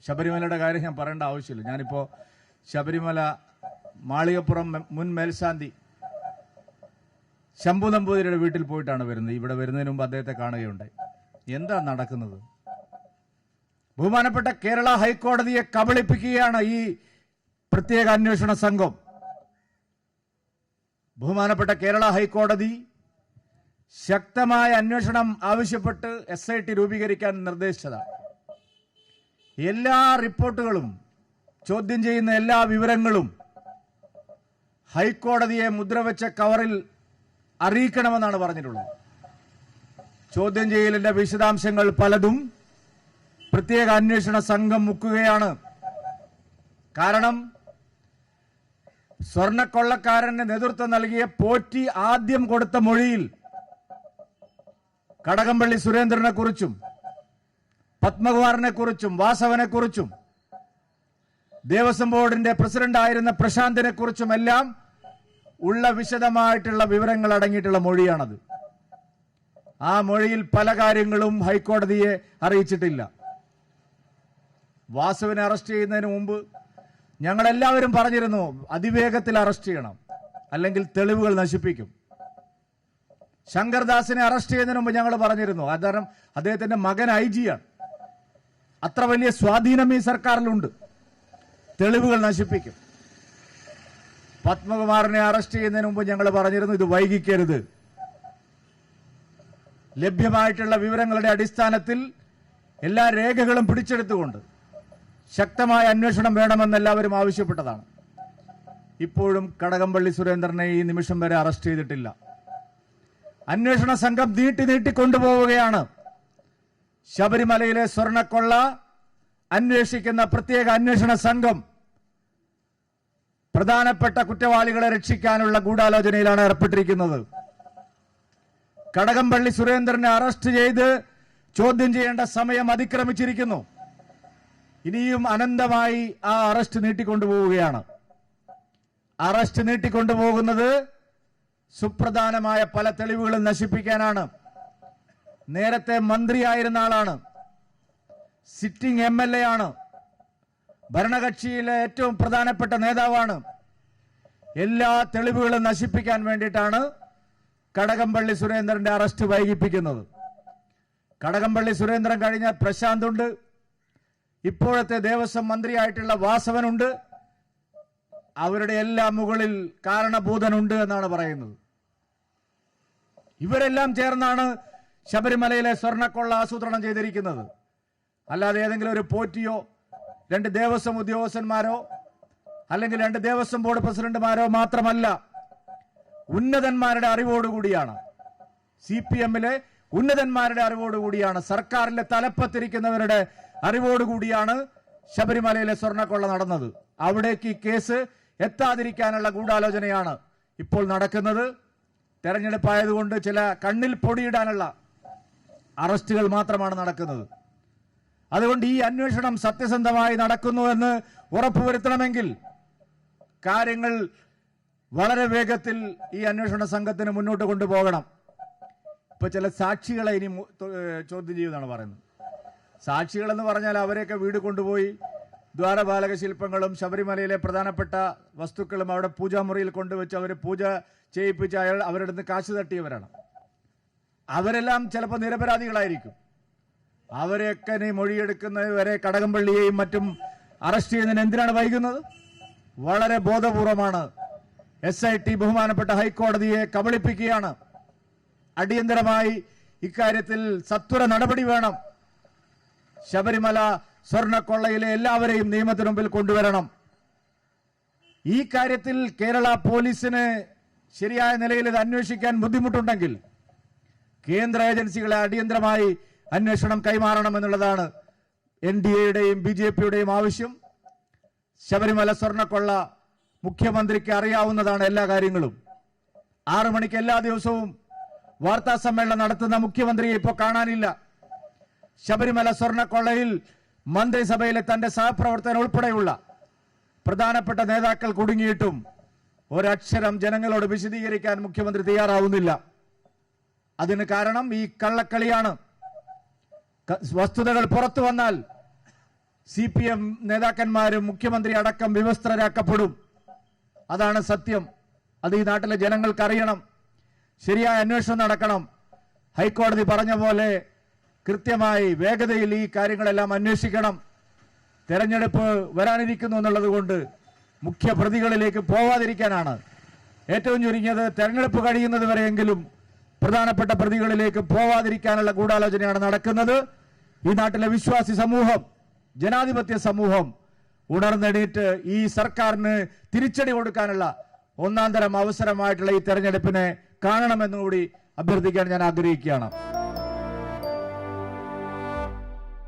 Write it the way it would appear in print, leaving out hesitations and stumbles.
ശബരിമലയുടെ കാര്യം ഞാൻ പറയേണ്ട ആവശ്യമില്ല. ഞാനിപ്പോൾ ശബരിമല മാളികപ്പുറം മുൻ മേൽശാന്തി ശംഭു നമ്പൂതിരിയുടെ വീട്ടിൽ പോയിട്ടാണ് വരുന്നത്. ഇവിടെ വരുന്നതിന് മുമ്പ് അദ്ദേഹത്തെ കാണുകയുണ്ടായി. എന്താ നടക്കുന്നത്? ബഹുമാനപ്പെട്ട കേരള ഹൈക്കോടതിയെ കബളിപ്പിക്കുകയാണ് ഈ പ്രത്യേക അന്വേഷണ സംഘം. ബഹുമാനപ്പെട്ട കേരള ഹൈക്കോടതി ശക്തമായ അന്വേഷണം ആവശ്യപ്പെട്ട് SIT രൂപീകരിക്കാൻ നിർദ്ദേശിച്ചതാണ്. എല്ലാ റിപ്പോർട്ടുകളും, ചോദ്യം ചെയ്യുന്ന എല്ലാ വിവരങ്ങളും ഹൈക്കോടതിയെ മുദ്രവെച്ച കവറിൽ അറിയിക്കണമെന്നാണ് പറഞ്ഞിട്ടുള്ളത്. ചോദ്യം ചെയ്യലിന്റെ വിശദാംശങ്ങൾ പലതും പ്രത്യേക അന്വേഷണ സംഘം മുക്കുകയാണ്. കാരണം സ്വർണ്ണക്കൊള്ളക്കാരന് നേതൃത്വം നൽകിയ പോറ്റി ആദ്യം കൊടുത്ത മൊഴിയിൽ കടകംപള്ളി സുരേന്ദ്രനെ കുറിച്ചും പത്മകുമാറിനെ കുറിച്ചും വാസവനെ കുറിച്ചും ദേവസ്വം ബോർഡിന്റെ പ്രസിഡന്റ് ആയിരുന്ന പ്രശാന്തിനെ കുറിച്ചും എല്ലാം ഉള്ള വിശദമായിട്ടുള്ള വിവരങ്ങൾ അടങ്ങിയിട്ടുള്ള മൊഴിയാണത്. ആ മൊഴിയിൽ പല കാര്യങ്ങളും ഹൈക്കോടതിയെ അറിയിച്ചിട്ടില്ല. വാസുവിനെ അറസ്റ്റ് ചെയ്യുന്നതിന് മുമ്പ് ഞങ്ങളെല്ലാവരും പറഞ്ഞിരുന്നു, അതിവേഗത്തിൽ അറസ്റ്റ് ചെയ്യണം, അല്ലെങ്കിൽ തെളിവുകൾ നശിപ്പിക്കും. ശങ്കർദാസിനെ അറസ്റ്റ് ചെയ്യുന്നതിന് മുമ്പ് ഞങ്ങൾ പറഞ്ഞിരുന്നു, കാരണം അദ്ദേഹത്തിന്റെ മകൻ IG ആണ്. അത്ര വലിയ സ്വാധീനം ഈ സർക്കാരിലുണ്ട്. തെളിവുകൾ നശിപ്പിക്കും. പത്മകുമാറിനെ അറസ്റ്റ് ചെയ്യുന്നതിന് മുമ്പ് ഞങ്ങൾ പറഞ്ഞിരുന്നു, ഇത് വൈകിക്കരുത്. ലഭ്യമായിട്ടുള്ള വിവരങ്ങളുടെ അടിസ്ഥാനത്തിൽ എല്ലാ രേഖകളും പിടിച്ചെടുത്തുകൊണ്ട് ശക്തമായ അന്വേഷണം വേണമെന്ന് എല്ലാവരും ആവശ്യപ്പെട്ടതാണ്. ഇപ്പോഴും കടകംപള്ളി സുരേന്ദ്രനെ ഈ നിമിഷം വരെ അറസ്റ്റ് ചെയ്തിട്ടില്ല. അന്വേഷണ സംഘം നീട്ടി കൊണ്ടുപോവുകയാണ്. ശബരിമലയിലെ സ്വർണ്ണക്കൊള്ള അന്വേഷിക്കുന്ന പ്രത്യേക അന്വേഷണ സംഘം പ്രധാനപ്പെട്ട കുറ്റവാളികളെ രക്ഷിക്കാനുള്ള ഗൂഢാലോചനയിലാണ് ഏർപ്പെട്ടിരിക്കുന്നത്. കടകംപള്ളി സുരേന്ദ്രനെ അറസ്റ്റ് ചെയ്ത് ചോദ്യം ചെയ്യേണ്ട സമയം അതിക്രമിച്ചിരിക്കുന്നു. ഇനിയും അനന്തമായി ആ അറസ്റ്റ് നീട്ടിക്കൊണ്ടുപോവുകയാണ്. അറസ്റ്റ് നീട്ടിക്കൊണ്ടുപോകുന്നത് സുപ്രധാനമായ പല തെളിവുകളും നശിപ്പിക്കാനാണ്. നേരത്തെ മന്ത്രിയായിരുന്ന ആളാണ്, സിറ്റിംഗ് MLA ആണ്, ഭരണകക്ഷിയിലെ ഏറ്റവും പ്രധാനപ്പെട്ട നേതാവാണ്. എല്ലാ തെളിവുകളും നശിപ്പിക്കാൻ വേണ്ടിയിട്ടാണ് കടകംപള്ളി സുരേന്ദ്രന്റെ അറസ്റ്റ് വൈകിപ്പിക്കുന്നത്. കടകംപള്ളി സുരേന്ദ്രൻ കഴിഞ്ഞ പ്രശാന്തുണ്ട്, ഇപ്പോഴത്തെ ദേവസ്വം മന്ത്രിയായിട്ടുള്ള വാസവനുണ്ട്. അവരുടെ എല്ലാം മുകളിൽ കാരണഭൂതനുണ്ട് എന്നാണ് പറയുന്നത്. ഇവരെല്ലാം ചേർന്നാണ് ശബരിമലയിലെ സ്വർണ്ണക്കൊള്ള ആസൂത്രണം ചെയ്തിരിക്കുന്നത്. അല്ലാതെ ഏതെങ്കിലും ഒരു പോറ്റിയോ 2 ദേവസ്വം ഉദ്യോഗസ്ഥന്മാരോ അല്ലെങ്കിൽ 2 ദേവസ്വം ബോർഡ് പ്രസിഡന്റുമാരോ മാത്രമല്ല, ഉന്നതന്മാരുടെ അറിവോടുകൂടിയാണ്, CPM-ലെ ഉന്നതന്മാരുടെ അറിവോടുകൂടിയാണ്, സർക്കാരിലെ തലപ്പത്തിരിക്കുന്നവരുടെ അറിവോടുകൂടിയാണ് ശബരിമലയിലെ സ്വർണ്ണക്കൊള്ള നടന്നത്. അവിടേക്ക് ഈ കേസ് എത്താതിരിക്കാനുള്ള ഗൂഢാലോചനയാണ് ഇപ്പോൾ നടക്കുന്നത്. തെരഞ്ഞെടുപ്പായതുകൊണ്ട് ചില കണ്ണിൽ പൊടിയിടാനുള്ള അറസ്റ്റുകൾ മാത്രമാണ് നടക്കുന്നത്. അതുകൊണ്ട് ഈ അന്വേഷണം സത്യസന്ധമായി നടക്കുന്നുവെന്ന് ഉറപ്പുവരുത്തണമെങ്കിൽ കാര്യങ്ങൾ വളരെ വേഗത്തിൽ ഈ അന്വേഷണ സംഘത്തിന് മുന്നോട്ട് കൊണ്ടുപോകണം. ഇപ്പൊ ചില സാക്ഷികളെ ഇനി ചോദ്യം ചെയ്യുമെന്നാണ് പറയുന്നത്. സാക്ഷികൾ എന്ന് പറഞ്ഞാൽ അവരെയൊക്കെ വീട് കൊണ്ടുപോയി ദ്വാരപാലക ശില്പങ്ങളും ശബരിമലയിലെ പ്രധാനപ്പെട്ട വസ്തുക്കളും അവിടെ പൂജാമുറിയിൽ കൊണ്ടുവച്ച് അവർ പൂജ ചെയ്യിപ്പിച്ച് അവരുടെ നിന്ന് കാശ് തട്ടിയവരാണ്. അവരെല്ലാം ചിലപ്പോൾ നിരപരാധികളായിരിക്കും. അവരെയൊക്കെ നീ മൊഴിയെടുക്കുന്നത് വരെ കടകംപള്ളിയെയും മറ്റും അറസ്റ്റ് ചെയ്യുന്നതിന് എന്തിനാണ് വൈകുന്നത്? വളരെ ബോധപൂർവമാണ്. SIT ബഹുമാനപ്പെട്ട ഹൈക്കോടതിയെ കബളിപ്പിക്കുകയാണ്. അടിയന്തരമായി ഇക്കാര്യത്തിൽ സത്വര നടപടി വേണം. ശബരിമല സ്വർണ്ണക്കൊള്ളയിലെ എല്ലാവരെയും നിയമത്തിന് മുമ്പിൽ കൊണ്ടുവരണം. ഈ കാര്യത്തിൽ കേരള പോലീസിന് ശരിയായ നിലയിൽ ഇത് അന്വേഷിക്കാൻ ബുദ്ധിമുട്ടുണ്ടെങ്കിൽ കേന്ദ്ര ഏജൻസികളെ അടിയന്തരമായി അന്വേഷണം കൈമാറണമെന്നുള്ളതാണ് NDAയുടെയും BJPയുടെയും ആവശ്യം. ശബരിമല സ്വർണ്ണക്കൊള്ള മുഖ്യമന്ത്രിക്ക് അറിയാവുന്നതാണ് എല്ലാ കാര്യങ്ങളും. 6 മണിക്ക് എല്ലാ ദിവസവും വാർത്താ സമ്മേളനം നടത്തുന്ന മുഖ്യമന്ത്രിയെ ഇപ്പോൾ കാണാനില്ല. ശബരിമല സ്വർണ്ണക്കൊള്ളയിൽ മന്ത്രിസഭയിലെ തന്റെ സഹപ്രവർത്തകൻ ഉൾപ്പെടെയുള്ള പ്രധാനപ്പെട്ട നേതാക്കൾ കുടുങ്ങിയിട്ടും ഒരക്ഷരം ജനങ്ങളോട് വിശദീകരിക്കാൻ മുഖ്യമന്ത്രി തയ്യാറാവുന്നില്ല. അതിന് കാരണം ഈ കള്ളക്കളിയാണ്. വസ്തുതകൾ പുറത്തു വന്നാൽ CPM നേതാക്കന്മാരും മുഖ്യമന്ത്രി അടക്കം വിവസ്ത്രരാക്കപ്പെടും. അതാണ് സത്യം. അത് ഈ നാട്ടിലെ ജനങ്ങൾക്ക് അറിയണം. ശരിയായ അന്വേഷണം നടക്കണം. ഹൈക്കോടതി പറഞ്ഞ പോലെ കൃത്യമായി വേഗതയിൽ ഈ കാര്യങ്ങളെല്ലാം അന്വേഷിക്കണം. തെരഞ്ഞെടുപ്പ് വരാനിരിക്കുന്നു എന്നുള്ളത് കൊണ്ട് മുഖ്യ പ്രതികളിലേക്ക് പോവാതിരിക്കാനാണ് ഏറ്റവും ചുരുങ്ങിയത് തെരഞ്ഞെടുപ്പ് കഴിയുന്നത് വരെയെങ്കിലും പ്രധാനപ്പെട്ട പ്രതികളിലേക്ക് പോവാതിരിക്കാനുള്ള ഗൂഢാലോചനയാണ് നടക്കുന്നത്. ഈ നാട്ടിലെ വിശ്വാസി സമൂഹം, ജനാധിപത്യ സമൂഹം ഉണർന്നെണീറ്റ് ഈ സർക്കാരിന് തിരിച്ചടി കൊടുക്കാനുള്ള ഒന്നാം തരം അവസരമായിട്ടുള്ള ഈ തെരഞ്ഞെടുപ്പിനെ കാണണമെന്നുകൂടി അഭ്യർത്ഥിക്കാൻ ഞാൻ ആഗ്രഹിക്കുകയാണ്.